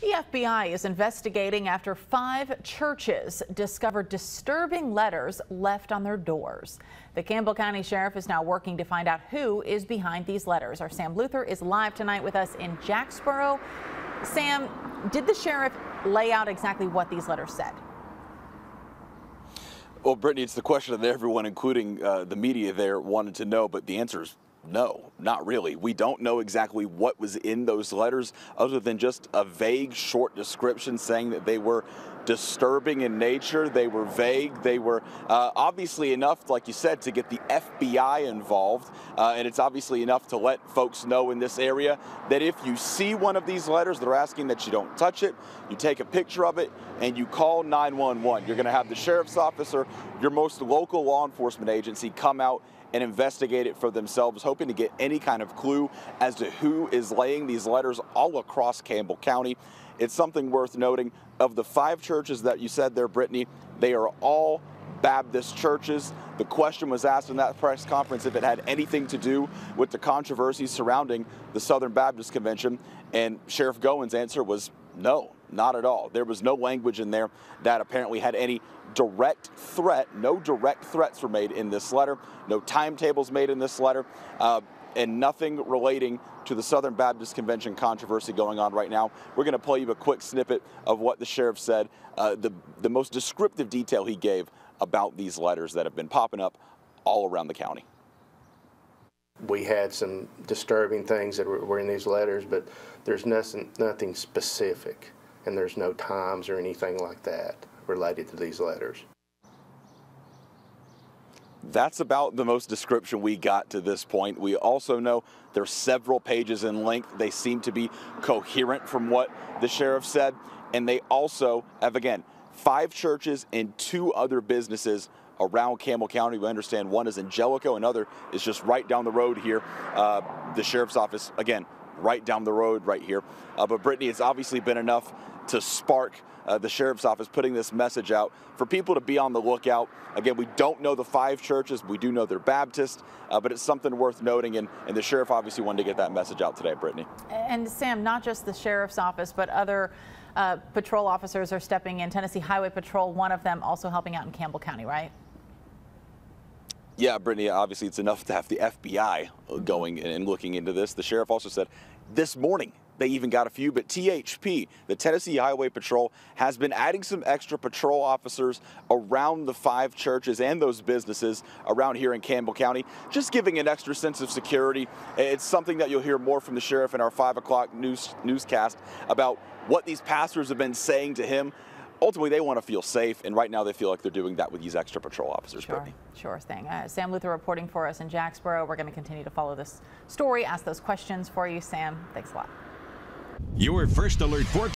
The FBI is investigating after 5 churches discovered disturbing letters left on their doors. The Campbell County Sheriff is now working to find out who is behind these letters. Our Sam Luther is live tonight with us in Jacksboro. Sam, did the sheriff lay out exactly what these letters said? Well, Brittany, it's the question that everyone, including the media there, wanted to know, but the answer is no, not really. We don't know exactly what was in those letters other than just a vague, short description saying that they were disturbing in nature. They were vague. They were obviously enough, like you said, to get the FBI involved. And it's obviously enough to let folks know in this area that if you see one of these letters, they're asking that you don't touch it. You take a picture of it and you call 911. You're going to have the sheriff's office or your most local law enforcement agency come out and investigate it for themselves, hoping to get any kind of clue as to who is laying these letters all across Campbell County. It's something worth noting. Of the 5 churches that you said there, Brittany, they are all Baptist churches. The question was asked in that press conference if it had anything to do with the controversy surrounding the Southern Baptist Convention, and Sheriff Gowen's answer was no, not at all. There was no language in there that apparently had any direct threat. No direct threats were made in this letter. No timetables made in this letter. And nothing relating to the Southern Baptist Convention controversy going on right now. We're going to play you a quick snippet of what the sheriff said, the most descriptive detail he gave about these letters that have been popping up all around the county. We had some disturbing things that were in these letters, but there's nothing specific, and there's no times or anything like that related to these letters. That's about the most description we got to this point. We also know they're several pages in length. They seem to be coherent from what the sheriff said. And they also have, again, 5 churches and 2 other businesses around Campbell County. We understand one is in Jellicoe, another is just right down the road here. The sheriff's office, again, right down the road right here. But Brittany, it's obviously been enough to spark the sheriff's office putting this message out for people to be on the lookout. Again, we don't know the 5 churches. We do know they're Baptist, but it's something worth noting, and the sheriff obviously wanted to get that message out today, Brittany. And Sam, not just the sheriff's office, but other patrol officers are stepping in. Tennessee Highway Patrol, one of them also helping out in Campbell County, right? Yeah, Brittany, obviously it's enough to have the FBI going and looking into this. The sheriff also said this morning they even got a few, but THP, the Tennessee Highway Patrol, has been adding some extra patrol officers around the 5 churches and those businesses around here in Campbell County, just giving an extra sense of security. It's something that you'll hear more from the sheriff in our 5 o'clock newscast about what these pastors have been saying to him. Ultimately, they want to feel safe, and right now they feel like they're doing that with these extra patrol officers. Sure thing. Sam Luther reporting for us in Jacksboro. We're going to continue to follow this story, ask those questions for you, Sam. Thanks a lot. Your first alert forecast.